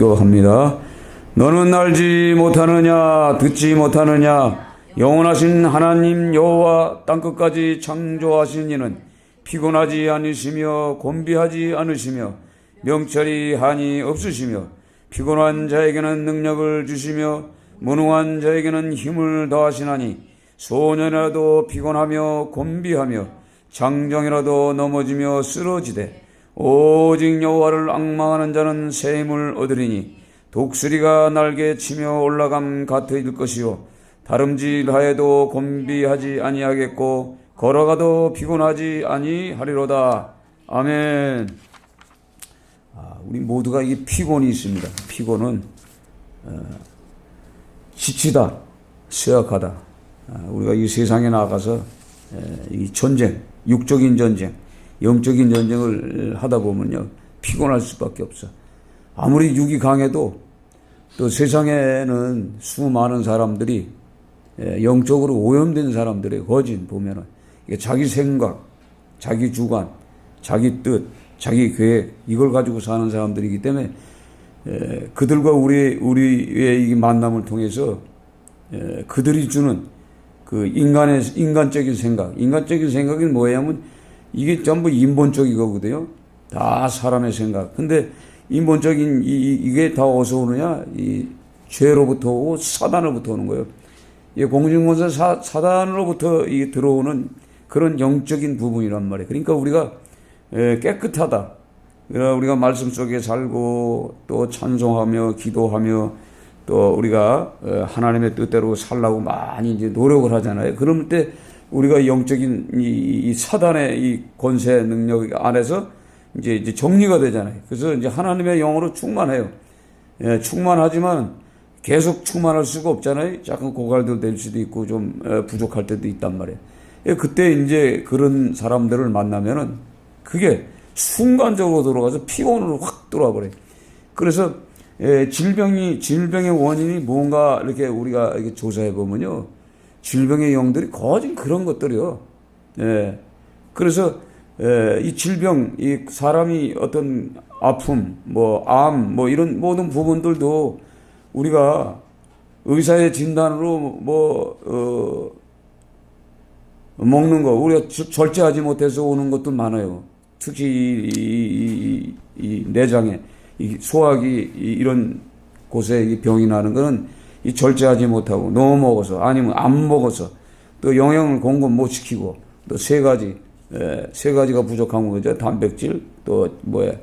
합격합니다. 너는 알지 못하느냐 듣지 못하느냐 영원하신 하나님 여호와 땅끝까지 창조하신 이는 피곤하지 않으시며 곤비하지 않으시며 명철이 한이 없으시며 피곤한 자에게는 능력을 주시며 무능한 자에게는 힘을 더하시나니 소년이라도 피곤하며 곤비하며 장정이라도 넘어지며 쓰러지되 오직 여호와를 앙망하는 자는 새 힘을 얻으리니 독수리가 날개 치며 올라감 같을 것이요 다름질하여도 곤비하지 아니하겠고 걸어가도 피곤하지 아니하리로다. 아멘. 우리 모두가 이게 피곤이 있습니다. 피곤은 지치다, 쇠약하다. 우리가 이 세상에 나가서 이 전쟁, 육적인 전쟁, 영적인 전쟁을 하다 보면요 피곤할 수밖에 없어. 아무리 육이 강해도 또 세상에는 수많은 사람들이 영적으로 오염된 사람들의 거진 보면은 이게 자기 생각, 자기 주관, 자기 뜻, 자기 계획 이걸 가지고 사는 사람들이기 때문에 그들과 우리의 이 만남을 통해서 그들이 주는 그 인간적인 생각이 뭐냐면 이게 전부 인본적이거든요. 다 사람의 생각. 근데 인본적인 이게 다 어디서 오느냐? 이 죄로부터 오고 사단으로부터 오는 거예요. 이 공중권세 사단으로부터 이 들어오는 그런 영적인 부분이란 말이에요. 그러니까 우리가 깨끗하다. 우리가 말씀 속에 살고 또 찬송하며 기도하며 또 우리가 하나님의 뜻대로 살라고 많이 이제 노력을 하잖아요. 그럴 때 우리가 영적인 이 사단의 이 권세 능력 안에서 이제 정리가 되잖아요. 그래서 이제 하나님의 영으로 충만해요. 충만하지만 계속 충만할 수가 없잖아요. 약간 고갈도 될 수도 있고 좀 부족할 때도 있단 말이에요. 그때 이제 그런 사람들을 만나면은 그게 순간적으로 들어가서 피곤으로 확 들어와 버려요. 그래서 질병의 원인이 뭔가 이렇게 우리가 이렇게 조사해 보면요. 질병의 영들이 거진 그런 것들이요. 그래서 이 질병, 이 사람이 어떤 아픔, 암, 이런 모든 부분들도 우리가 의사의 진단으로 먹는 거, 우리가 절제하지 못해서 오는 것도 많아요. 특히 이 내장에, 이 소화기 이런 곳에 이 병이 나는 거는 이 절제하지 못하고 너무 먹어서 아니면 안 먹어서 또 영양을 공급 못 시키고 또 세 가지가 부족한 거죠. 단백질, 또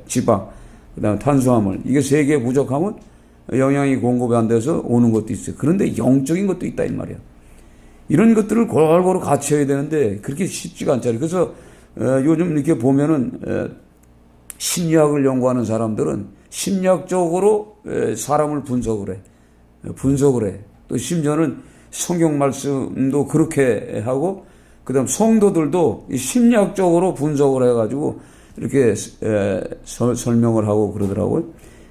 지방, 그다음에 탄수화물. 이게 세 개 부족하면 영양이 공급이 안 돼서 오는 것도 있어요. 그런데 영적인 것도 있다 이 말이야. 이런 것들을 골고루 같이 해야 되는데 그렇게 쉽지가 않잖아요. 그래서 요즘 이렇게 보면은 심리학을 연구하는 사람들은 심리학적으로 사람을 분석을 해. 또 심지어는 성경 말씀도 그렇게 하고 그다음 성도들도 심리학적으로 분석을 해가지고 이렇게 설명을 하고 그러더라고요.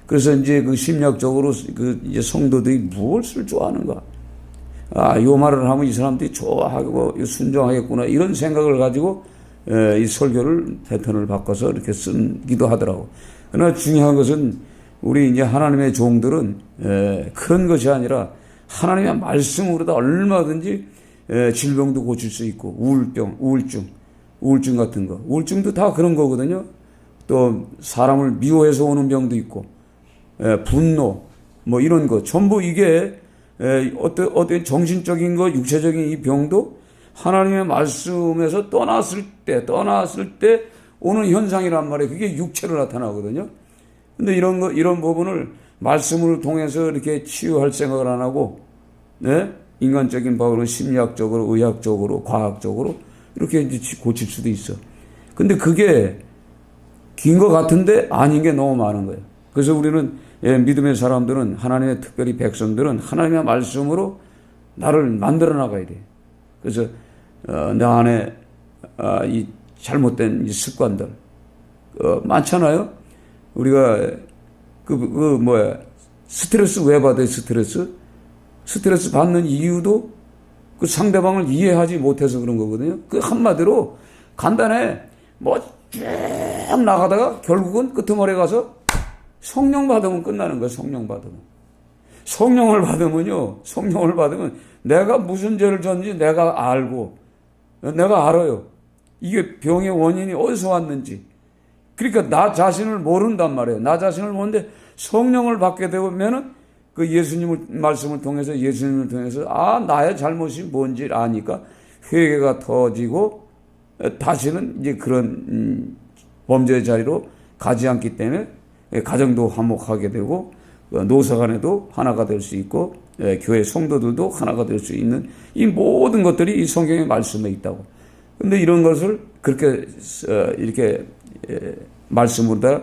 그래서 이제 그 심리학적으로 이제 성도들이 무엇을 좋아하는가? 요 말을 하면 이 사람들이 좋아하고 순종하겠구나 이런 생각을 가지고 이 설교를 패턴을 바꿔서 이렇게 쓰기도 하더라고. 그러나 중요한 것은 우리 이제 하나님의 종들은 그런 것이 아니라 하나님의 말씀으로도 얼마든지 질병도 고칠 수 있고 우울증 같은 거, 우울증도 다 그런 거거든요. 또 사람을 미워해서 오는 병도 있고 분노 이런 거 전부 이게 어떤 정신적인 거, 육체적인 이 병도 하나님의 말씀에서 떠났을 때 오는 현상이란 말이에요. 그게 육체로 나타나거든요. 근데 이런 부분을 말씀을 통해서 이렇게 치유할 생각을 안 하고, 인간적인 방법으로 심리학적으로, 의학적으로, 과학적으로 이렇게 이제 고칠 수도 있어. 근데 그게 긴 것 같은데 아닌 게 너무 많은 거예요. 그래서 우리는 믿음의 사람들은 하나님의 특별히 백성들은 하나님의 말씀으로 나를 만들어 나가야 돼. 그래서 내 안에 이 잘못된 이 습관들 많잖아요. 우리가 스트레스 왜 받아요? 스트레스 받는 이유도 그 상대방을 이해하지 못해서 그런 거거든요. 그 한마디로 간단해. 쭉 나가다가 결국은 끄트머리에 가서 성령 받으면 끝나는 거예요. 성령 받으면. 성령을 받으면 내가 무슨 죄를 졌는지 내가 알고, 내가 알아요. 이게 병의 원인이 어디서 왔는지. 그러니까 나 자신을 모른단 말이에요. 나 자신을 모르는데 성령을 받게 되면은 그 예수님을 말씀을 통해서, 예수님을 통해서 나의 잘못이 뭔지 아니까 회개가 터지고 다시는 이제 그런 범죄의 자리로 가지 않기 때문에 가정도 화목하게 되고 노사간에도 하나가 될 수 있고 교회 성도들도 하나가 될 수 있는 이 모든 것들이 이 성경의 말씀에 있다고. 근데 이런 것을 그렇게 이렇게 말씀으로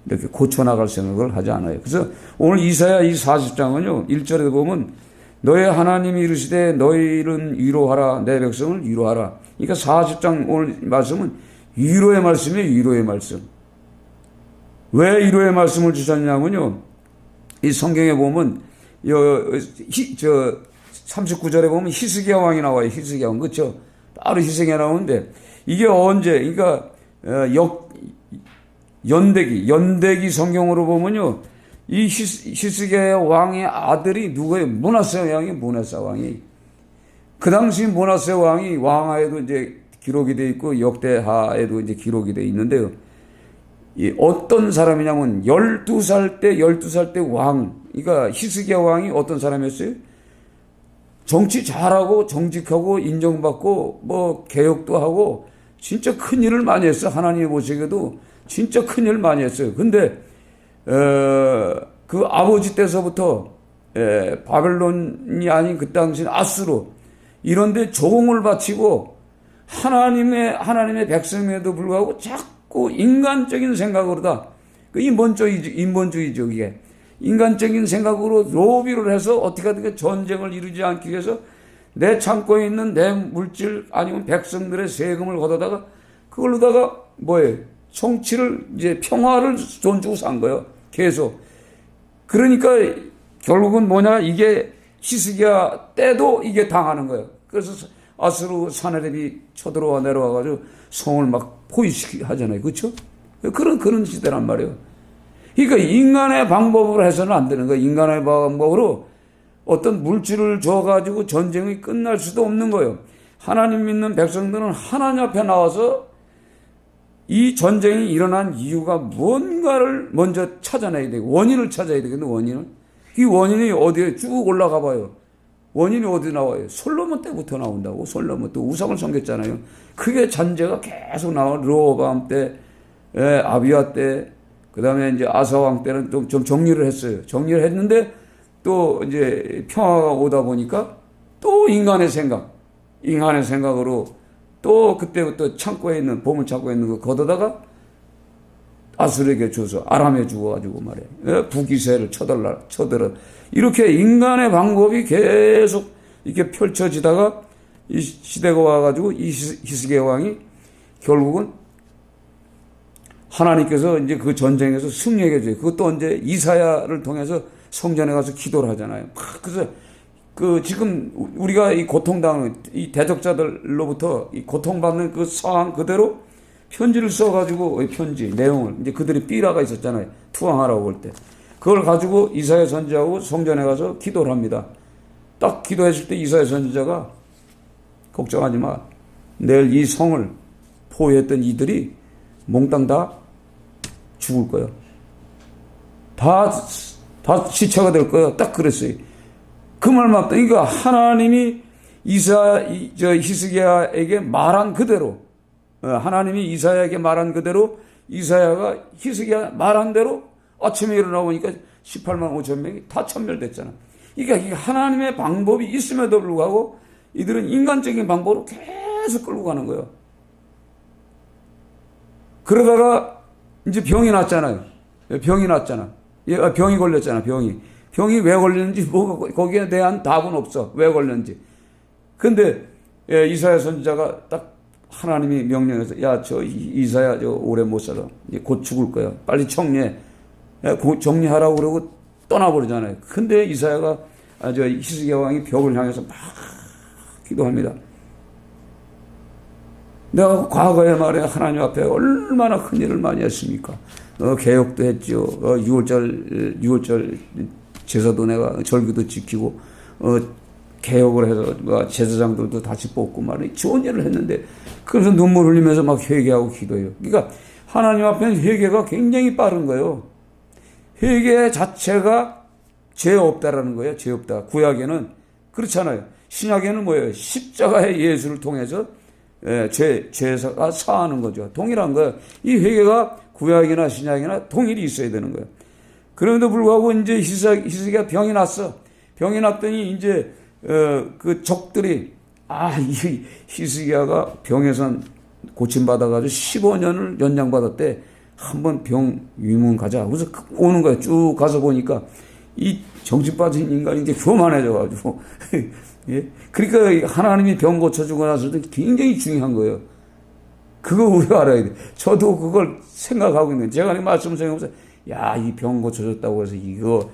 이렇게 고쳐나갈 생각을 하지 않아요. 그래서 오늘 이사야 이 40장은요, 1절에 보면 너의 하나님이 이르시되 너희는 위로하라, 내 백성을 위로하라. 그러니까 40장 오늘 말씀은 위로의 말씀이에요. 위로의 말씀. 왜 위로의 말씀을 주셨냐면요, 이 성경에 보면 39절에 보면 히스기야 왕이 나와요. 히스기야 왕. 그렇죠? 따로 히스기야 나오는데 이게 언제, 그러니까 연대기 성경으로 보면요, 이 히스기야 왕의 아들이 누구예요? 므낫세 왕이, 므낫세 왕이. 그 당시 므낫세 왕이 왕하에도 이제 기록이 되어 있고 역대하에도 이제 기록이 되어 있는데요. 이 어떤 사람이냐면 12살 때 왕, 그러니까 히스기야 왕이 어떤 사람이었어요? 정치 잘하고 정직하고 인정받고 뭐 개혁도 하고 진짜 큰 일을 많이 했어요. 하나님이 보시기에도 진짜 큰 일을 많이 했어요. 근데 그 아버지 때서부터 바벨론이 아닌 그 당시 아수르 이런데 조공을 바치고 하나님의 백성임에도 불구하고 자꾸 인간적인 생각으로다. 그 인본주의죠, 이게. 인간적인 생각으로 로비를 해서 어떻게든 전쟁을 이루지 않기 위해서 내 창고에 있는 내 물질 아니면 백성들의 세금을 걷어다가 그걸로다가 뭐예요? 정치를 이제 평화를 돈 주고 산 거예요. 계속. 그러니까 결국은 뭐냐? 이게 히스기야 때도 이게 당하는 거예요. 그래서 아수르 사내립이 쳐들어와 내려와가지고 성을 막 포위시키 하잖아요. 그렇죠? 그런 시대란 말이에요. 그러니까 인간의 방법으로 해서는 안 되는 거예요. 인간의 방법으로 어떤 물질을 줘가지고 전쟁이 끝날 수도 없는 거예요. 하나님 믿는 백성들은 하나님 앞에 나와서 이 전쟁이 일어난 이유가 뭔가를 먼저 찾아내야 되고 원인을 찾아야 되겠는데 원인을. 이 원인이 어디에 쭉 올라가 봐요. 원인이 어디 나와요? 솔로몬 때부터 나온다고. 솔로몬 또 우상을 섬겼잖아요. 그게 잔재가 계속 나와. 르호보암 때, 아비야 때, 그 다음에 이제 아사왕 때는 좀 정리를 했어요. 정리를 했는데 또 이제 평화가 오다 보니까 또 인간의 생각으로 또 그때부터 창고에 있는, 보물창고에 있는 거 걷어다가 아수르에게 줘서 아람에 주어가지고 말이에요. 북이스라엘을 쳐들어. 이렇게 인간의 방법이 계속 이렇게 펼쳐지다가 이 시대가 와가지고 이 히스기야 왕이 결국은 하나님께서 이제 그 전쟁에서 승리하게 해줘요. 그것도 언제 이사야를 통해서 성전에 가서 기도를 하잖아요. 그래서 지금 우리가 이 고통당하는 이 대적자들로부터 이 고통받는 그 상황 그대로 편지를 써가지고 편지 내용을 이제 그들이 삐라가 있었잖아요. 투항하라고 볼 때. 그걸 가지고 이사야 선지자하고 성전에 가서 기도를 합니다. 딱 기도했을 때 이사야 선지자가 걱정하지 마. 내일 이 성을 포위했던 이들이 몽땅 다 죽을 거야. 다 시체가 될 거야. 딱 그랬어요. 그 말만 그러니까 하나님이 히스기야에게 말한 그대로 하나님이 이사야에게 말한 그대로 이사야가 히스기야 말한 대로 아침에 일어나 보니까 18만 5천 명이 다 천멸됐잖아. 그러니까 하나님의 방법이 있음에도 불구하고 이들은 인간적인 방법으로 계속 끌고 가는 거예요. 그러다가 이제 병이 났잖아요. 병이 걸렸잖아. 병이 왜 걸렸는지 거기에 대한 답은 없어. 왜 걸렸는지. 근데 이사야 선지자가 딱 하나님이 명령해서 저 이사야 저 오래 못 살아. 곧 죽을 거야. 빨리 정리해. 정리하라고 그러고 떠나버리잖아요. 근데 이사야가 저 히스기야 왕이 벽을 향해서 막 기도합니다. 내가 과거에 말해 하나님 앞에 얼마나 큰 일을 많이 했습니까? 개혁도 했죠. 6월절 제사도 내가 절기도 지키고, 개혁을 해서 제사장들도 다시 뽑고 말이 좋은 일을 했는데, 그래서 눈물 흘리면서 막 회개하고 기도해요. 그러니까 하나님 앞에는 회개가 굉장히 빠른 거예요. 회개 자체가 죄 없다라는 거예요. 죄 없다. 구약에는 그렇잖아요. 신약에는 뭐예요? 십자가의 예수를 통해서 죄가 사하는 거죠. 동일한 거예요. 이 회개가 구약이나 신약이나 동일이 있어야 되는 거예요. 그럼에도 불구하고 이제 히스기야 병이 났어. 병이 났더니 이제 그 적들이 이 히스기야가 병에서 고침받아가지고 15년을 연장받았대. 한번 병 위문 가자. 그래서 오는 거야. 쭉 가서 보니까 이 정신 빠진 인간이 이제 교만해져가지고. 예? 그러니까 하나님이 병 고쳐주고 나서도 굉장히 중요한 거예요. 그거 우리가 알아야 돼. 저도 그걸 생각하고 있는, 제가 이 말씀 생각하면서, 이 병 고쳐줬다고 해서 이거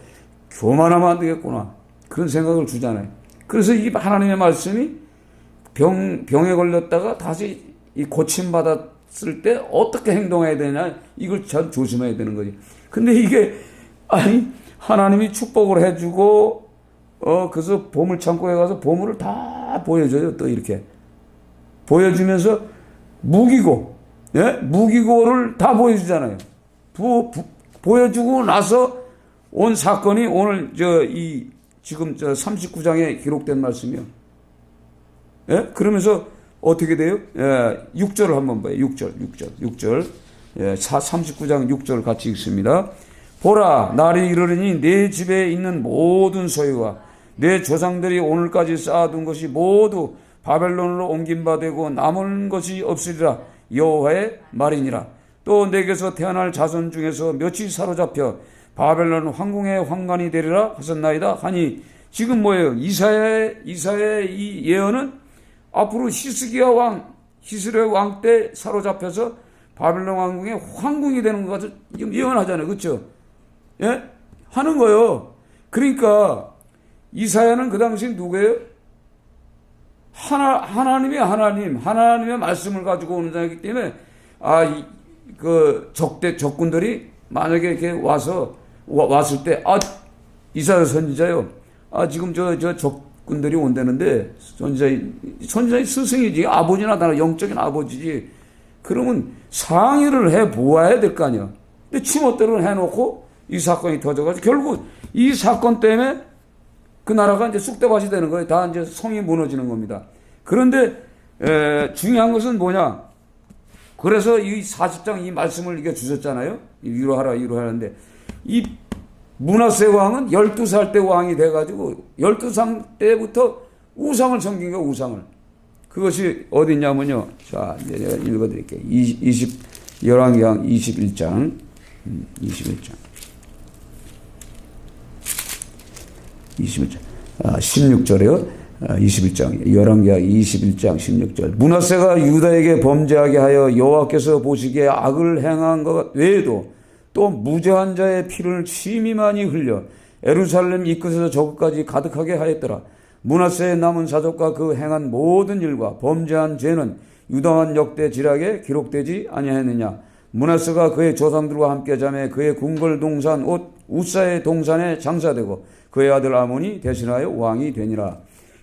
교만하면 안 되겠구나. 그런 생각을 주잖아요. 그래서 이 하나님의 말씀이 병에 걸렸다가 다시 이 고침받았을 때 어떻게 행동해야 되냐, 이걸 잘 조심해야 되는 거지. 근데 이게, 하나님이 축복을 해주고, 그래서 보물창고에 가서 보물을 다 보여줘요. 또 이렇게. 보여주면서 무기고, 무기고를 다 보여주잖아요. 보여주고 나서 온 사건이 오늘 지금 39장에 기록된 말씀이요. 그러면서 어떻게 돼요? 6절을 한번 봐요. 6절. 39장 6절 같이 읽습니다. 보라, 날이 이르리니 내 집에 있는 모든 소유와 내 조상들이 오늘까지 쌓아둔 것이 모두 바벨론으로 옮긴 바 되고 남은 것이 없으리라. 여호와의 말이니라. 또 내게서 태어날 자손 중에서 몇이 사로잡혀 바벨론 황궁의 황관이 되리라 하셨나이다 하니, 지금 뭐예요? 이사야의 이 예언은 앞으로 히스기야 왕 때 사로잡혀서 바벨론 왕궁의 황궁이 되는 것 같아서 지금 예언하잖아요. 그렇죠? 예? 하는 거예요. 그러니까 이사야는 그 당시 누구예요? 하나님의 말씀을 가지고 오는 자이기 때문에, 적군들이 만약에 이렇게 왔을 때, 이사야 선지자요. 지금 저 적군들이 온다는데, 선지자의 스승이지, 아버지나 다른 영적인 아버지지. 그러면 상의를 해 보아야 될 거 아니야. 근데 치멋대로 해놓고 이 사건이 터져가지고 결국 이 사건 때문에 그 나라가 이제 쑥대밭이 되는 거예요. 다 이제 성이 무너지는 겁니다. 그런데 중요한 것은 뭐냐? 그래서 이 40장 이 말씀을 이게 주셨잖아요. 위로하라는데, 이 므낫세 왕은 12살 때 왕이 돼가지고 12살 때부터 우상을 섬긴 거예요. 우상을. 그것이 어디 있냐면요. 자, 이제 제가 읽어드릴게요. 열왕기상 21장. 16절이요. 21장. 열왕기상 21장 16절. 므낫세가 유다에게 범죄하게 하여 여호와께서 보시기에 악을 행한 것 외에도 또 무죄한 자의 피를 심히 많이 흘려 예루살렘 이끝에서 저끝까지 가득하게 하였더라. 므낫세의 남은 사적과 그 행한 모든 일과 범죄한 죄는 유다왕 역대 지략에 기록되지 아니하였느냐. 므낫세가 그의 조상들과 함께 자매 그의 궁궐 동산 곧 우사의 동산에 장사되고 그의 아들 아몬이 대신하여 왕이 되니라.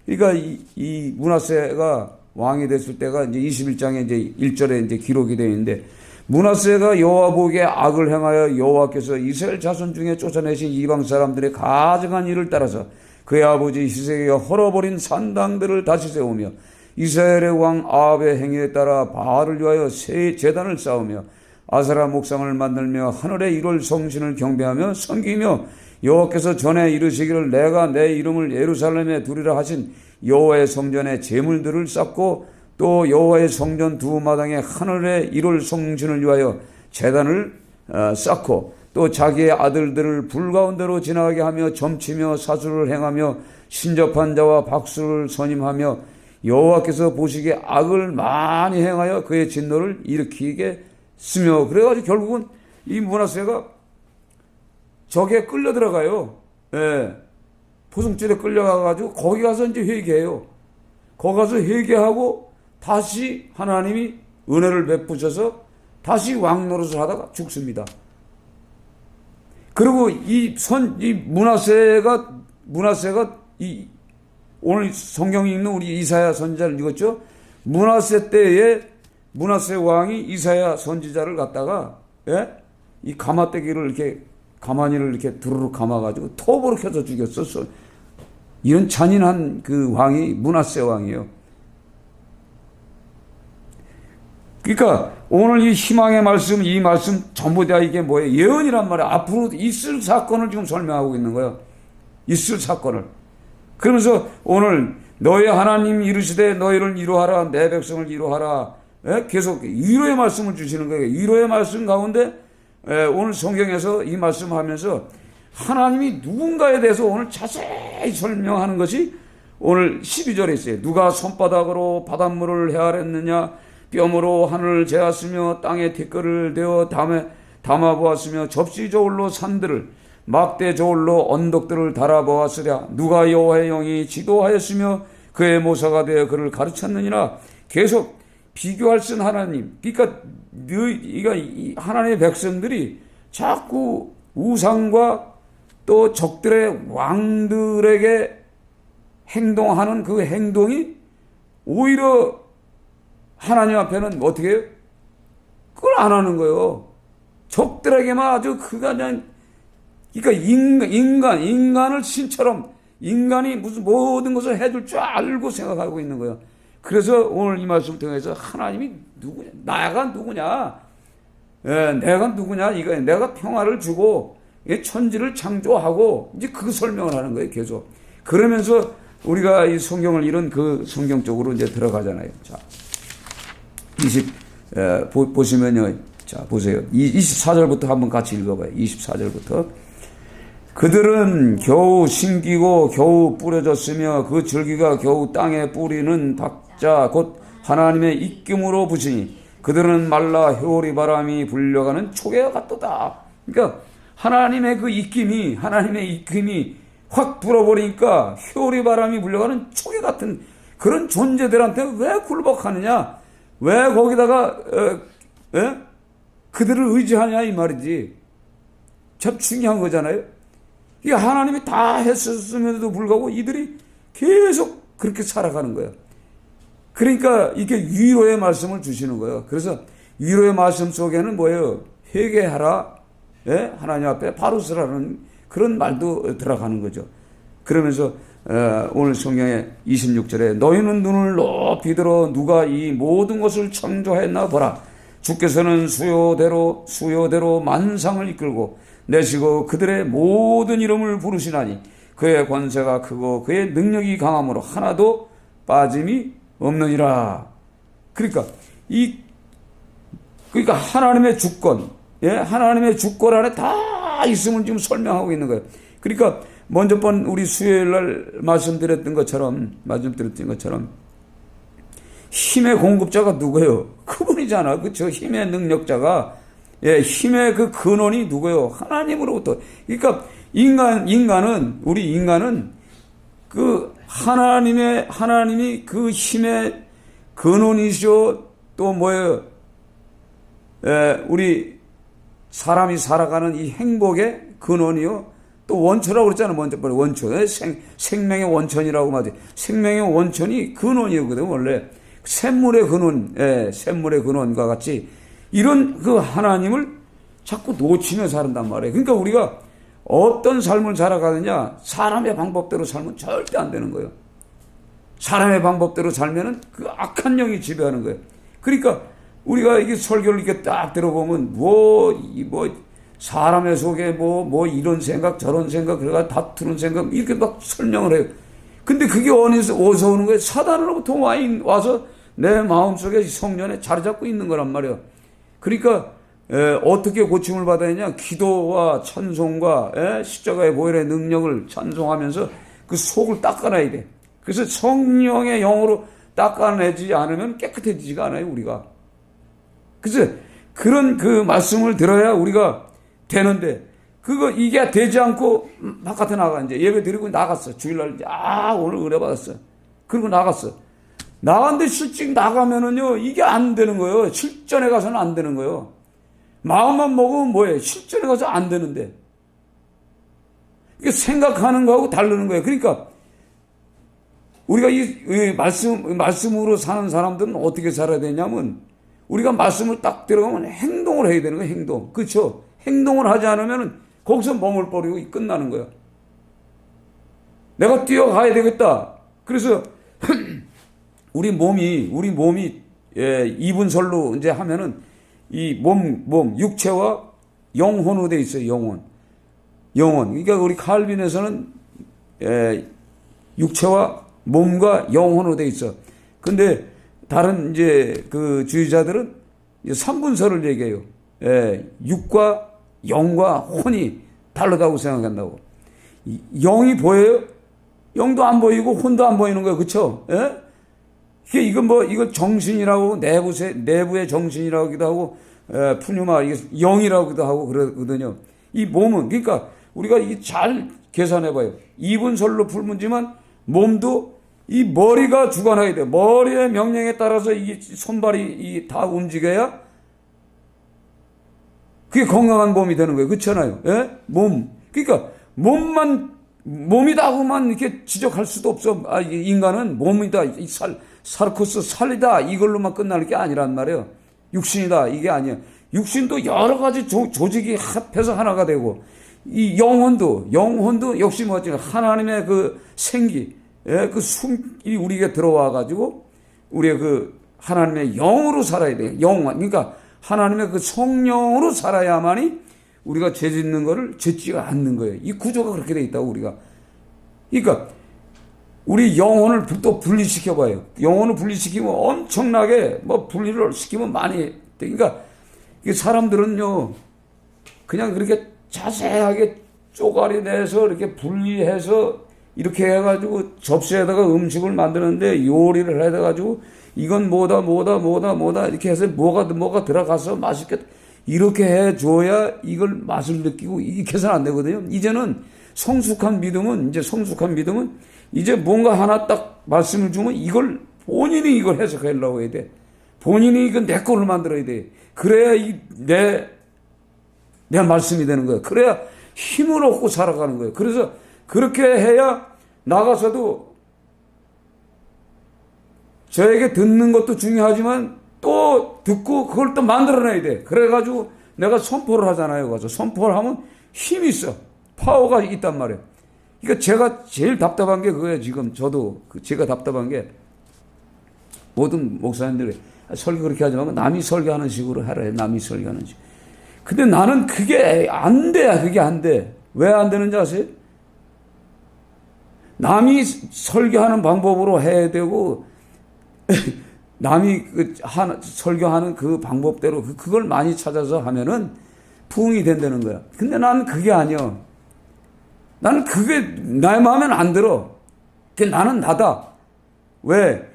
그러니까 이 므낫세가 왕이 됐을 때가 이제 21장에 이제 1절에 이제 기록이 되어 있는데, 므낫세가 여호와 보기에 악을 행하여 여호와께서 이스라엘 자손 중에 쫓아내신 이방 사람들의 가증한 일을 따라서 그의 아버지 히스기야가 헐어버린 산당들을 다시 세우며 이스라엘의 왕 아합의 행위에 따라 바알을 위하여 새 제단을 쌓으며 아세라 목상을 만들며 하늘의 일월 성신을 경배하며 섬기며 여호와께서 전에 이르시기를 내가 내 이름을 예루살렘에 두리라 하신 여호와의 성전에 제물들을 쌓고 또 여호와의 성전 두 마당에 하늘의 일월 성신을 위하여 제단을 쌓고 또 자기의 아들들을 불 가운데로 지나가게 하며 점치며 사수를 행하며 신접한 자와 박수를 선임하며 여호와께서 보시기에 악을 많이 행하여 그의 진노를 일으키게 쓰며, 그래가지고 결국은 이 므낫세가 적에 끌려 들어가요. 포승줄에 끌려가가지고 거기 가서 이제 회개해요. 거기 가서 회개하고 다시 하나님이 은혜를 베푸셔서 다시 왕 노릇을 하다가 죽습니다. 그리고 이 므낫세가 오늘 성경 읽는 우리 이사야 선지자를 읽었죠? 므낫세 때에 므낫세 왕이 이사야 선지자를 갖다가, 예? 이 가마떼기를 이렇게, 가마니를 이렇게 두루룩 감아가지고 톱으로 켜서 죽였었어. 이런 잔인한 그 왕이 므낫세 왕이에요. 그러니까 오늘 이 희망의 말씀, 이 말씀 전부 다 이게 뭐예요? 예언이란 말이야. 앞으로 있을 사건을 지금 설명하고 있는 거예요. 있을 사건을. 그러면서 오늘 너희 하나님 이르시되 너희를 위로하라, 내 백성을 위로하라. 예? 계속 위로의 말씀을 주시는 거예요. 위로의 말씀 가운데 오늘 성경에서 이 말씀하면서 하나님이 누군가에 대해서 오늘 자세히 설명하는 것이 오늘 12절에 있어요. 누가 손바닥으로 바닷물을 헤아렸느냐, 뼘으로 하늘을 재었으며 땅에 티끌을 대어 담아보았으며 접시 저울로 산들을 막대 저울로 언덕들을 달아보았으랴. 누가 여호와의 영이 지도하였으며 그의 모사가 되어 그를 가르쳤느니라. 계속 비교할 쓴 하나님. 그러니까 하나님의 백성들이 자꾸 우상과 또 적들의 왕들에게 행동하는 그 행동이 오히려 하나님 앞에는 어떻게 해요? 그걸 안 하는 거예요. 적들에게만 아주 그러니까 인간을 신처럼 인간이 무슨 모든 것을 해줄 줄 알고 생각하고 있는 거예요. 그래서 오늘 이 말씀을 통해서 하나님이 누구냐? 나가 누구냐? 내가 누구냐? 이거 내가 평화를 주고 천지를 창조하고 이제 그 설명을 하는 거예요. 계속. 그러면서 우리가 이 성경을 이런 그 성경 쪽으로 이제 들어가잖아요. 자. 보시면요. 자, 보세요. 24절부터 한번 같이 읽어봐요. 24절부터. 그들은 겨우 심기고 겨우 뿌려졌으며 그 줄기가 겨우 땅에 뿌리는 박자 곧 하나님의 입김으로 부시니 그들은 말라 회오리 바람이 불려가는 초계와 같도다. 그러니까 하나님의 입김이 확 불어버리니까 회오리 바람이 불려가는 초계 같은 그런 존재들한테 왜 굴복하느냐? 왜 거기다가 그들을 의지하냐 이 말이지. 참 중요한 거잖아요. 이게 하나님이 다 했었음에도 불구하고 이들이 계속 그렇게 살아가는 거예요. 그러니까 이게 위로의 말씀을 주시는 거예요. 그래서 위로의 말씀 속에는 뭐예요? 회개하라, 하나님 앞에 바로 서라는 그런 말도 들어가는 거죠. 그러면서 오늘 성경의 26절에 너희는 눈을 높이 들어 누가 이 모든 것을 창조했나 보라. 주께서는 수요대로 만상을 이끌고 내시고 그들의 모든 이름을 부르시나니 그의 권세가 크고 그의 능력이 강함으로 하나도 빠짐이 없느니라. 그러니까 하나님의 주권, 하나님의 주권 안에 다 있음을 지금 설명하고 있는 거예요. 그러니까 먼저 우리 수요일 날 말씀드렸던 것처럼 힘의 공급자가 누구예요? 그분이잖아. 저 힘의 능력자가, 힘의 그 근원이 누구예요? 하나님으로부터. 그러니까 우리 인간은 그 하나님이 그 힘의 근원이시오. 또 뭐예요? 우리 사람이 살아가는 이 행복의 근원이요. 또 원초라고 그랬잖아요. 먼저 원초. 생명의 원천이라고 말이죠. 생명의 원천이 근원이거든, 원래. 샘물의 근원과 같이 이런 그 하나님을 자꾸 놓치며 산단 말이에요. 그러니까 우리가 어떤 삶을 살아가느냐, 사람의 방법대로 살면 절대 안 되는 거예요. 사람의 방법대로 살면은 그 악한 영이 지배하는 거예요. 그러니까 우리가 이게 설교를 이렇게 딱 들어보면 사람의 속에 이런 생각 저런 생각 그래가 다투는 생각 이렇게 막 설명을 해요. 근데 그게 어디서 오는 거예요? 사단으로부터 와서 내 마음속에 성년에 자리 잡고 있는 거란 말이에요. 그러니까 어떻게 고침을 받아야 하냐? 기도와 찬송과 십자가의 보혈의 능력을 찬송하면서 그 속을 닦아놔야 돼. 그래서 성령의 영으로 닦아내지 않으면 깨끗해지지가 않아요, 우리가. 그래서 그런 그 말씀을 들어야 우리가 되는데, 이게 되지 않고 바깥에 나가, 이제 예배 드리고 나갔어. 주일날, 오늘 은혜 받았어. 그리고 나갔어. 나갔는데 실직 나가면은요, 이게 안 되는 거예요. 실전에 가서는 안 되는 거예요. 마음만 먹으면 뭐예요? 실전에 가서 안 되는데. 이게 생각하는 거하고 다르는 거예요. 그러니까 우리가 이 말씀으로 사는 사람들은 어떻게 살아야 되냐면 우리가 말씀을 딱 들어가면 행동을 해야 되는 거예요. 행동. 그렇죠? 행동을 하지 않으면 거기서 머물버리고 끝나는 거야. 내가 뛰어가야 되겠다. 그래서 우리 몸이 이분설로 이제 하면은 이 육체와 영혼으로 돼 있어요. 영혼. 그러니까 우리 칼빈에서는 육체와 몸과 영혼으로 돼 있어. 근데 다른 이제 그 주의자들은 3분설을 얘기해요. 육과 영과 혼이 다르다고 생각한다고. 영이 보여요? 영도 안 보이고 혼도 안 보이는 거예요. 그렇죠? 이걸 정신이라고 내부의 정신이라고 하기도 하고 푸뉴마 이게 영이라고도 하고 그러거든요. 이 몸은 그러니까 우리가 이게 잘 계산해 봐요. 이분설로 풀문지만 몸도 이 머리가 주관해야 돼요. 머리의 명령에 따라서 이 손발이 다 움직여야 그게 건강한 몸이 되는 거예요. 그렇잖아요. 몸. 그러니까 몸이다고만 이렇게 지적할 수도 없어. 인간은 몸이다. 사르코스 살이다. 이걸로만 끝나는 게 아니란 말이에요. 육신이다. 이게 아니에요. 육신도 여러 가지 조직이 합해서 하나가 되고 이 영혼도 역시 하나님의 그 생기, 그 숨이 우리에게 들어와 가지고 우리의 그 하나님의 영으로 살아야 돼요. 그러니까 하나님의 그 성령으로 살아야만이 우리가 죄 짓는 거를 짓지가 않는 거예요. 이 구조가 그렇게 돼 있다고 우리가. 그러니까 우리 영혼을 또 분리시켜 봐요. 영혼을 분리시키면 엄청나게 분리를 시키면 많이. 그러니까 사람들은요 그냥 그렇게 자세하게 쪼가리 내서 이렇게 분리해서 이렇게 해가지고 접시에다가 음식을 만드는데 요리를 해가지고 이건 뭐다 이렇게 해서 뭐가 들어가서 맛있게 이렇게 해줘야 이걸 맛을 느끼고 이게 계산 안 되거든요. 이제는 성숙한 믿음은 이제 뭔가 하나 딱 말씀을 주면 본인이 이걸 해석하려고 해야 돼. 본인이 이건 내 거를 만들어야 돼. 그래야 내 말씀이 되는 거야. 그래야 힘을 얻고 살아가는 거예요. 그래서 그렇게 해야 나가서도 저에게 듣는 것도 중요하지만 또 듣고 그걸 또 만들어내야 돼. 그래가지고 내가 선포를 하잖아요. 가서 선포를 하면 힘이 있어. 파워가 있단 말이에요. 그러니까 제가 제일 답답한 게 그거예요. 지금 저도 제가 답답한 게 모든 목사님들이 설교 그렇게 하지 말고 남이 설교하는 식으로 하래. 남이 설교하는 식. 근데 나는 그게 안 돼. 그게 안 돼. 왜 안 되는지 아세요? 남이 설교하는 방법으로 해야 되고 남이 설교하는 그 방법대로 그걸 많이 찾아서 하면은 부흥이 된다는 거야. 근데 나는 그게 아니야. 나는 그게 나의 마음에는 안 들어. 나는 나다. 왜?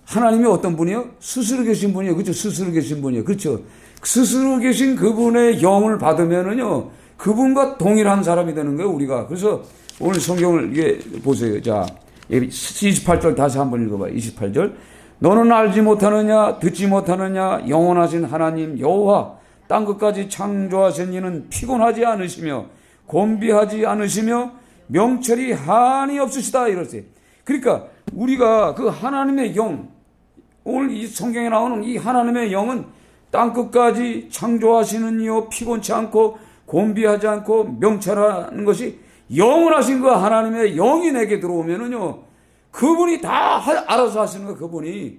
하나님이 어떤 분이요? 스스로 계신 분이에요. 그렇죠? 스스로 계신 분이에요. 그렇죠? 스스로 계신 그분의 영을 받으면은요, 그분과 동일한 사람이 되는 거예요, 우리가. 그래서 오늘 성경을 이게 보세요. 자, 28절 다시 한번 읽어봐요. 28절. 너는 알지 못하느냐, 듣지 못하느냐, 영원하신 하나님 여호와 땅끝까지 창조하신 이는 피곤하지 않으시며 곤비하지 않으시며 명철이 한이 없으시다 이러세요. 그러니까 우리가 그 하나님의 영, 오늘 이 성경에 나오는 이 하나님의 영은 땅끝까지 창조하시는 이요 피곤치 않고 곤비하지 않고 명철하는 것이 영원하신 그 하나님의 영이 내게 들어오면은요, 그분이 다 알아서 하시는 거예요.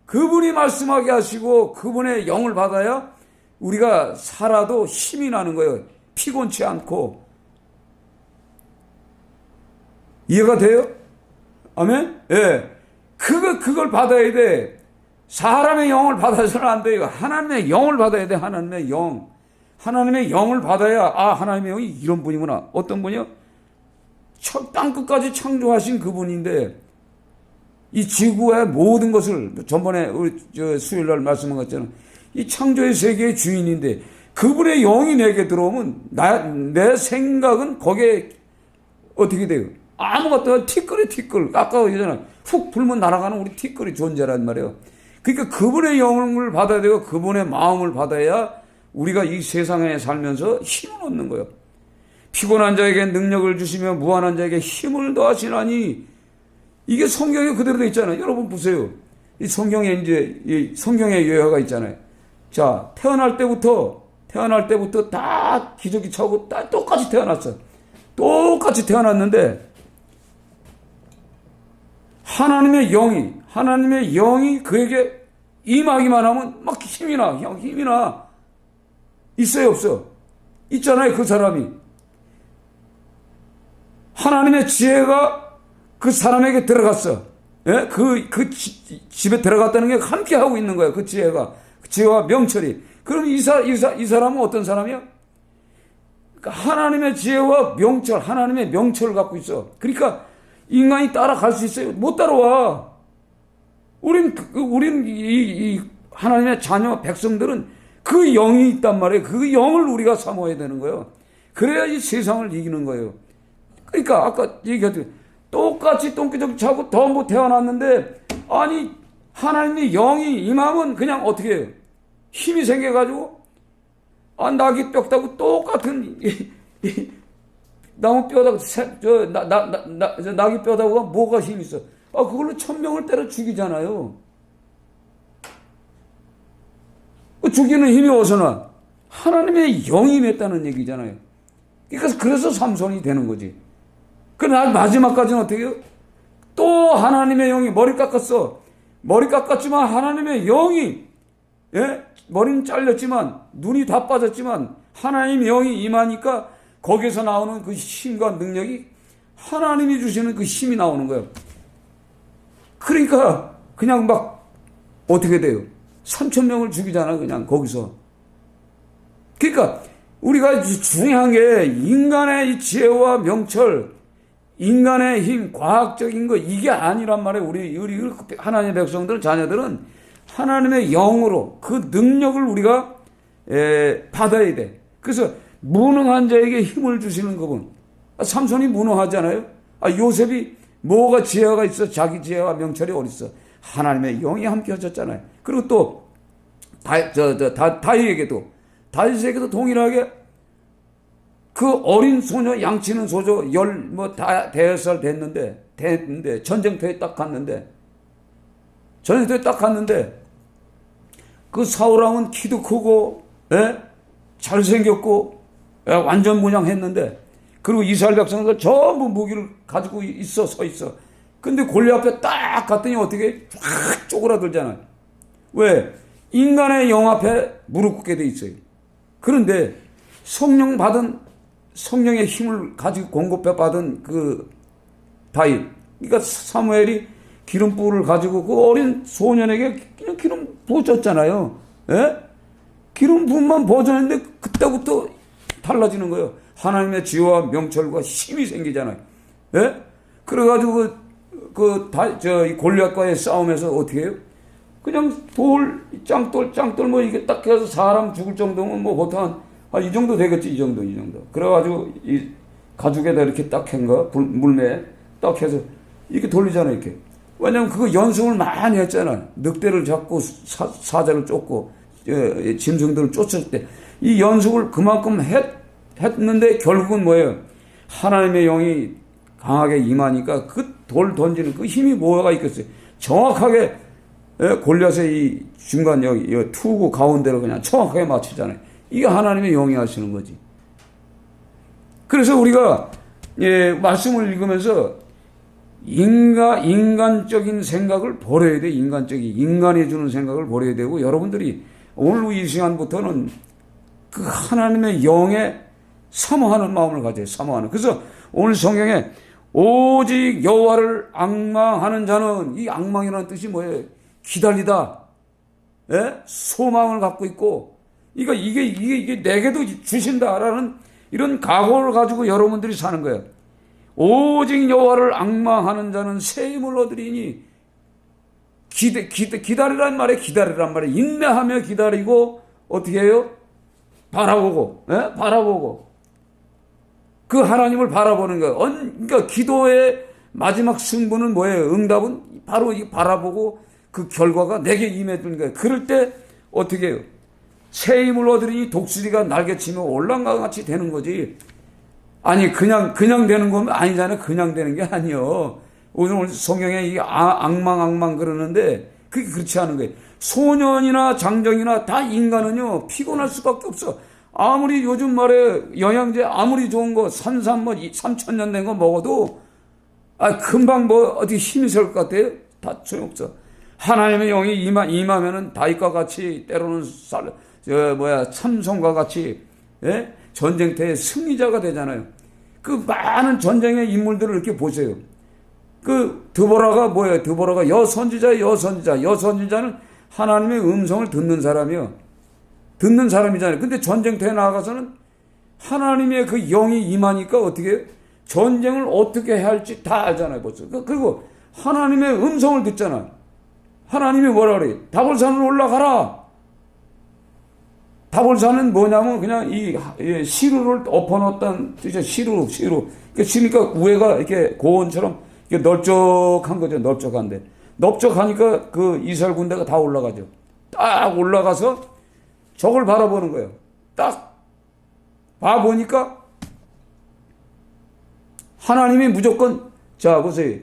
그분이 말씀하게 하시고 그분의 영을 받아야 우리가 살아도 힘이 나는 거예요. 피곤치 않고. 이해가 돼요? 아멘? 예. 그걸 받아야 돼. 사람의 영을 받아서는 안 돼요. 하나님의 영을 받아야 돼. 하나님의 영. 하나님의 영을 받아야, 하나님의 영이 이런 분이구나. 어떤 분이요? 땅끝까지 창조하신 그분인데, 이 지구의 모든 것을, 전번에 우리 수요일 날 말씀한 것처럼, 이 창조의 세계의 주인인데, 그분의 영이 내게 들어오면, 내 생각은 거기에 어떻게 돼요? 아무것도 티끌이. 아까 얘기잖아요. 훅 불면 날아가는 우리 티끌이 존재란 말이에요. 그러니까 그분의 영을 받아야 되고, 그분의 마음을 받아야 우리가 이 세상에 살면서 힘을 얻는 거예요. 피곤한 자에게 능력을 주시며 무한한 자에게 힘을 더하시나니, 이게 성경에 그대로 돼 있잖아요. 여러분 보세요. 이 성경에 이제 이 성경의 예화가 있잖아요. 자, 태어날 때부터 다 기저귀 차고 다 똑같이 태어났어. 똑같이 태어났는데 하나님의 영이 그에게 임하기만 하면 막 힘이 나. 있어요, 없어? 있잖아요, 그 사람이. 하나님의 지혜가 그 사람에게 들어갔어. 예? 집에 들어갔다는 게 함께 하고 있는 거예요. 그 지혜가. 그 지혜와 명철이. 그럼 이 사람은 어떤 사람이야? 그러니까 하나님의 지혜와 명철, 하나님의 명철을 갖고 있어. 그러니까 인간이 따라갈 수 있어요? 못 따라와. 우린 이 하나님의 자녀 백성들은 그 영이 있단 말이에요. 그 영을 우리가 사모해야 되는 거예요. 그래야 이 세상을 이기는 거예요. 그러니까 아까 얘기했듯이 똑같이 똥기저귀 차고 더 못 태어났는데, 아니 하나님의 영이 임하면 그냥 어떻게 해요? 힘이 생겨가지고 낙이 뼈다고 똑같은 나무 뼈다고 낙이 뼈다고가 뭐가 힘이 있어? 그걸로 1000명을 때려 죽이잖아요. 죽이는 힘이 어디서 나? 하나님의 영이 임했다는 얘기잖아요. 그래서 삼손이 되는 거지. 그러나 마지막까지는 어떻게 해요? 또 하나님의 영이 머리 깎았어. 머리 깎았지만 하나님의 영이, 예? 머리는 잘렸지만 눈이 다 빠졌지만 하나님의 영이 임하니까 거기서 나오는 그 힘과 능력이 하나님이 주시는 그 힘이 나오는 거예요. 그러니까 그냥 막 어떻게 돼요? 3000명을 죽이잖아, 그냥 거기서. 그러니까 우리가 중요한 게 인간의 이 지혜와 명철, 인간의 힘, 과학적인 거, 이게 아니란 말이에요. 우리 하나님의 백성들, 자녀들은 하나님의 영으로 그 능력을 우리가 받아야 돼. 그래서 무능한 자에게 힘을 주시는 그분. 삼손이 무능하잖아요. 요셉이 뭐가 지혜가 있어? 자기 지혜와 명철이 어딨어? 하나님의 영이 함께 하셨잖아요. 그리고 또 다윗에게도 동일하게 그 어린 소녀, 양치는 소녀 대여섯 살 됐는데 전쟁터에 딱 갔는데 그 사울왕은 키도 크고, 잘생겼고, 완전 무장했는데, 그리고 이스라엘 백성들 전부 무기를 가지고 서 있어. 근데 골리앗 앞에 딱 갔더니 어떻게 쫙 쪼그라들잖아요. 왜? 인간의 영 앞에 무릎 꿇게 돼 있어요. 그런데 성령의 힘을 가지고 공급해 받은 그 다윗, 그러니까 사무엘이 기름불을 가지고 그 어린 소년에게 그냥 기름 부어줬잖아요. 예? 기름 부음만 부어줬는데 그때부터 달라지는 거예요. 하나님의 지혜와 명철과 힘이 생기잖아요. 예? 그래가지고 이 골리앗과의 싸움에서 어떻게 해요? 그냥 짱돌 이게 딱 해서 사람 죽을 정도면 보통 이 정도 되겠지, 이 정도. 그래가지고 이 가죽에다 이렇게 딱 한 거, 물매에 딱 해서 이렇게 돌리잖아요, 이렇게. 왜냐면 그거 연습을 많이 했잖아요. 늑대를 잡고 사자를 쫓고 짐승들을 쫓을 때 이 연습을 그만큼 했는데 결국은 뭐예요? 하나님의 영이 강하게 임하니까 그 돌 던지는 그 힘이 뭐가 있겠어요? 정확하게 골리앗의 이 중간 여기 투구 가운데로 그냥 정확하게 맞추잖아요. 이게 하나님의 영이 하시는 거지. 그래서 우리가 말씀을 읽으면서 인간적인 생각을 버려야 돼. 인간이 주는 생각을 버려야 되고, 여러분들이 오늘 이 시간부터는 그 하나님의 영에 사모하는 마음을 가져요. 사모하는. 그래서 오늘 성경에 오직 여호와를 앙망하는 자는, 이 앙망이라는 뜻이 뭐예요? 기다리다. 소망을 갖고 있고, 이게 내게도 주신다라는 이런 각오를 가지고 여러분들이 사는 거예요. 오직 여호와를 앙망하는 자는 새 힘을 얻으리니, 기다리란 말에 인내하며 기다리고, 어떻게 해요? 바라보고 그 하나님을 바라보는 거예요. 그러니까 기도의 마지막 승부는 뭐예요? 응답은 바로 이 바라보고 그 결과가 내게 임해드는 거예요. 그럴 때 어떻게 해요? 새 힘을 얻으리니 독수리가 날개치며 올랑과 같이 되는 거지. 아니, 그냥 되는 거면 아니잖아요. 그냥 되는 게 아니요. 오늘 성경에 이 악망 그러는데 그게 그렇지 않은 거예요. 소년이나 장정이나 다 인간은요, 피곤할 수밖에 없어. 아무리 요즘 말에 영양제 아무리 좋은 거, 산삼 3,000년 된 거 먹어도, 금방 어디 힘이 셀 것 같아요? 다 소용없어. 하나님의 영이 임하면은 다윗과 같이 때로는 참송과 같이, 예? 전쟁터의 승리자가 되잖아요. 그 많은 전쟁의 인물들을 이렇게 보세요. 그 드보라가 뭐예요? 드보라가 여선지자는 하나님의 음성을 듣는 사람이잖아요. 근데 전쟁터에 나가서는 하나님의 그 영이 임하니까 어떻게 해요? 전쟁을 어떻게 해야 할지 다 알잖아요, 벌써. 그리고 하나님의 음성을 듣잖아. 하나님이 뭐라 그래요? 다볼산으로 올라가라. 다볼산은 뭐냐면 그냥 이 시루를 엎어놓았다는 뜻이죠. 시루. 그러니까 우회가 이렇게 고원처럼 이렇게 넓적한 거죠. 넓적하니까 그 이스라엘 군대가 다 올라가죠. 딱 올라가서 적을 바라보는 거예요. 딱 봐보니까 하나님이 무조건, 자 보세요.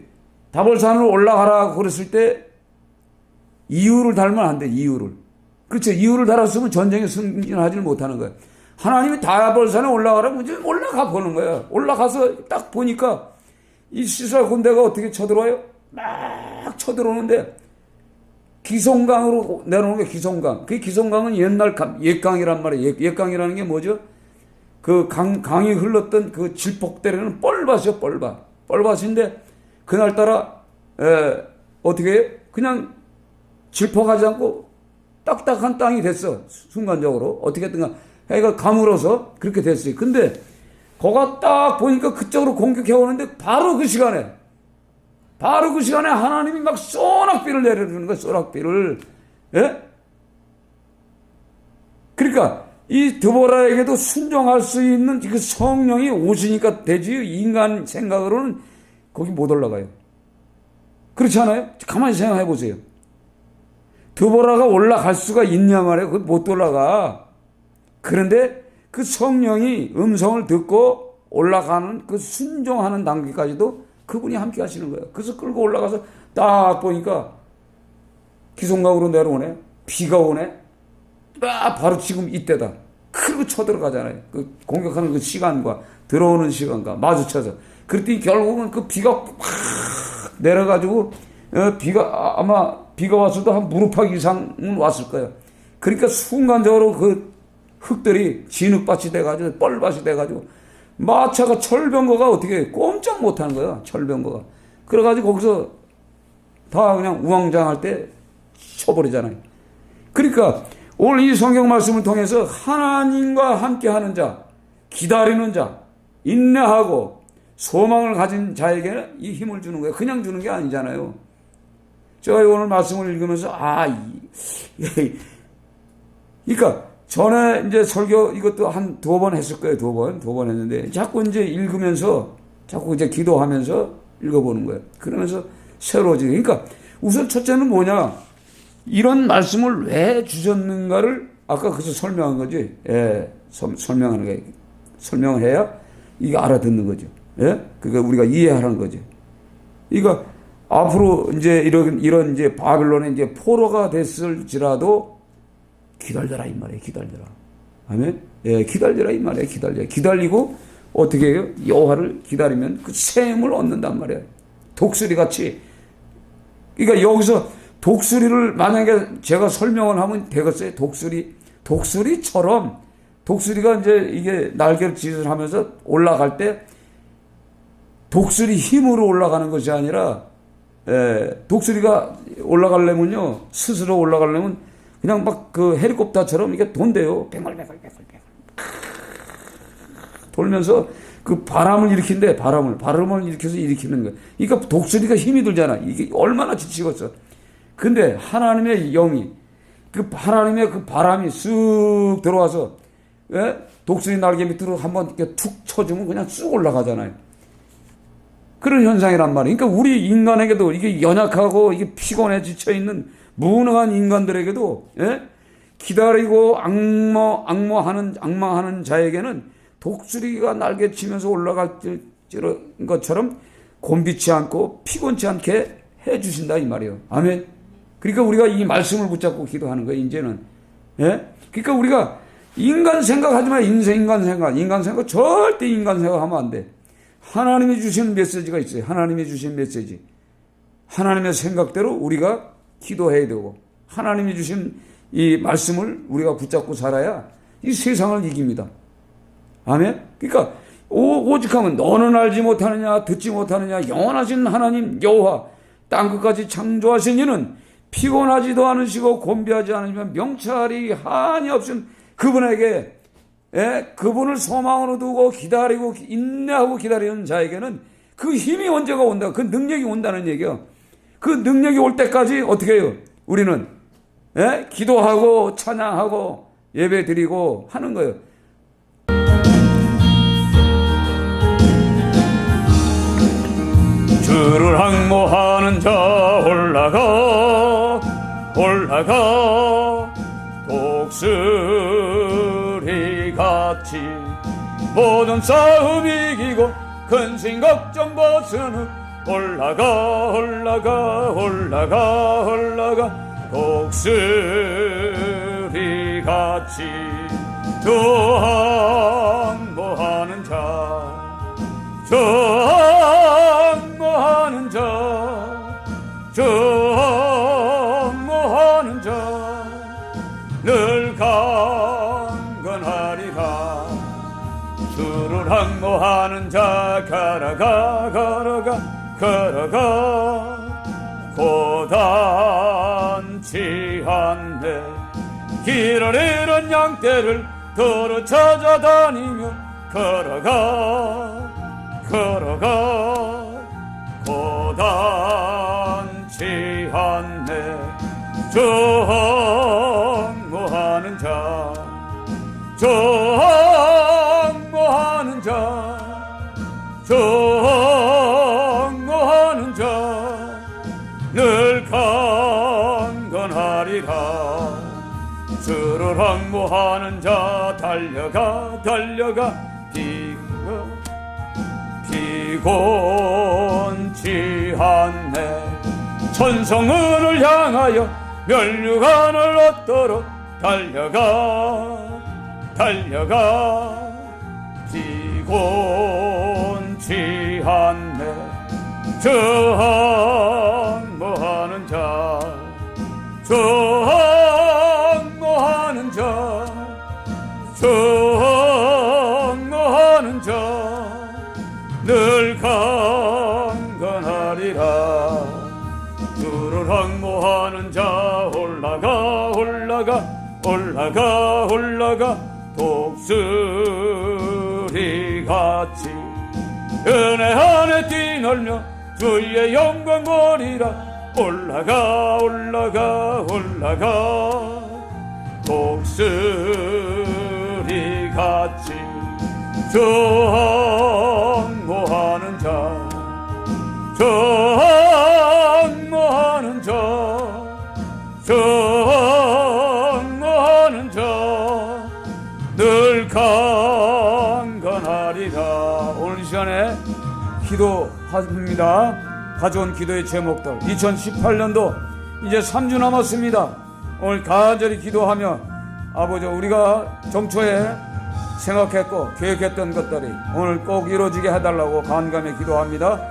다볼산으로 올라가라 그랬을 때 이유를 달면 안 돼. 그렇죠. 이유를 달았으면 전쟁에 승진하지 못하는 거예요. 하나님이 다볼산에 올라가라면 이제 올라가 보는 거예요. 올라가서 딱 보니까 이 이스라엘 군대가 어떻게 쳐들어와요? 막 쳐들어오는데 기송강으로 내려오는 게 기송강. 그 기송강은 옛날 옛강이란 말이에요. 옛강이라는 게 뭐죠? 그 강이 흘렀던 그 질퍽대로는 뻘밭이요, 뻘밭인데 그날따라 어떻게 해요? 그냥 질퍽하지 않고 딱딱한 땅이 됐어. 순간적으로 어떻게 했든가 해가 가물어서 그렇게 됐어요. 근데 거가 딱 보니까 그쪽으로 공격해 오는데 바로 그 시간에 하나님이 막 소낙비를 내려주는 거야. 소낙비를. 예? 그러니까 이 드보라에게도 순종할 수 있는 그 성령이 오시니까 되지, 인간 생각으로는 거기 못 올라가요. 그렇지 않아요? 가만히 생각해 보세요. 드보라가 올라갈 수가 있냐 말이에요. 못 올라가. 그런데 그 성령이 음성을 듣고 올라가는 그 순종하는 단계까지도 그분이 함께 하시는 거예요. 그래서 끌고 올라가서 딱 보니까 기송강으로 내려오네. 비가 오네. 바로 지금 이때다. 그리고 쳐들어가잖아요. 그 공격하는 그 시간과 들어오는 시간과 마주쳐서. 그랬더니 결국은 그 비가 막 내려가지고 아마 비가 왔어도 한 무릎팍 이상은 왔을 거예요. 그러니까 순간적으로 그 흙들이 진흙밭이 돼가지고 뻘밭이 돼가지고 마차가 철병거가 어떻게 꼼짝 못하는 거야. 철병거가. 그래가지고 거기서 다 그냥 우왕장할 때 쳐버리잖아요. 그러니까 오늘 이 성경 말씀을 통해서 하나님과 함께하는 자, 기다리는 자, 인내하고 소망을 가진 자에게는 이 힘을 주는 거예요. 그냥 주는 게 아니잖아요. 제가 오늘 말씀을 읽으면서 그러니까 전에 이제 설교 이것도 한 2번 했을 거예요. 2번 했는데 자꾸 이제 읽으면서 자꾸 이제 기도하면서 읽어보는 거예요. 그러면서 새로워지고. 그러니까 우선 첫째는 뭐냐? 이런 말씀을 왜 주셨는가를 아까 그래서 설명한 거지. 예, 설명하는 거예요. 설명을 해야 이게 알아듣는 거죠. 예? 그러니까 우리가 이해하라는 거죠. 그러니까 앞으로 이제 이런 이제 바빌론의 이제 포로가 됐을지라도 기다려라 이 말이에요. 기다려라. 아멘. 예, 기다려라 이 말이에요. 기다리고 어떻게 해요? 여호와를 기다리면 그 샘을 얻는단 말이에요. 독수리 같이. 그러니까 여기서 독수리를 만약에 제가 설명을 하면 되겠어요? 독수리처럼 독수리가 이제 이게 날개를 짓을 하면서 올라갈 때 독수리 힘으로 올라가는 것이 아니라 독수리가 올라가려면요 스스로 올라가려면 그냥 막 그 헬리콥터처럼 이게 돈대요. 뱅글뱅글 돌면서 그 바람을 일으킨대. 바람을 일으켜서 일으키는 거예요. 그러니까 독수리가 힘이 들잖아. 이게 얼마나 지치겠어. 근데 하나님의 영이 하나님의 그 바람이 쑥 들어와서 독수리 날개 밑으로 한번 이렇게 툭 쳐주면 그냥 쑥 올라가잖아요. 그런 현상이란 말이에요. 그러니까 우리 인간에게도 이게 연약하고 이게 피곤해 지쳐 있는 무능한 인간들에게도 기다리고 악망하는 자에게는 독수리가 날개치면서 올라갈 것처럼 곤비치 않고 피곤치 않게 해주신다 이 말이에요. 아멘. 그러니까 우리가 이 말씀을 붙잡고 기도하는 거예요. 이제는. 예? 그러니까 우리가 인간 생각하지 마. 인간 생각 절대 인간 생각하면 안 돼. 하나님이 주시는 메시지가 있어요. 하나님이 주신 메시지. 하나님의 생각대로 우리가 기도해야 되고, 하나님이 주신 이 말씀을 우리가 붙잡고 살아야 이 세상을 이깁니다. 아멘. 그러니까 오직하면 너는 알지 못하느냐, 듣지 못하느냐, 영원하신 하나님 여호와 땅끝까지 창조하신 이는 피곤하지도 않으시고 곤비하지 않으시면 명철이 한이 없은 그분에게, 그분을 소망으로 두고 기다리고 인내하고 기다리는 자에게는 그 힘이 언제가 온다, 그 능력이 온다는 얘기예요. 그 능력이 올 때까지 어떻게 해요? 우리는 기도하고 찬양하고 예배 드리고 하는 거예요. 주를 항모하는 자 올라가 독수리같이 모든 싸움 이기고 근심 걱정 벗은 올라가 독수리같이 주 항모하는 자 늘 강건하리라. 주를 항모하는 자 걸어가 고단치 않네. 길을 잃은 양떼를 도로 찾아다니며 걸어가 고단치 않네. 항모하는 자 늘 강건하리라. 주를 항모하는 자 달려가 피곤치 않네. 천성을 향하여 멸류관을 얻도록 달려가 피곤치 않네. 주 항모하는 자 늘 강건하리라. 주를 항모하는 자 올라가 독수리같이 은혜 안에 뛰놀며 주의 영광 보리라. 올라가 독수리같이 주 항모하는 자 늘 강건하리라. 오늘 시간에 기도합니다. 가져온 기도의 제목들 2018년도 이제 3주 남았습니다. 오늘 간절히 기도하며 아버지 우리가 정초에 생각했고 계획했던 것들이 오늘 꼭 이루어지게 해달라고 간감히 기도합니다.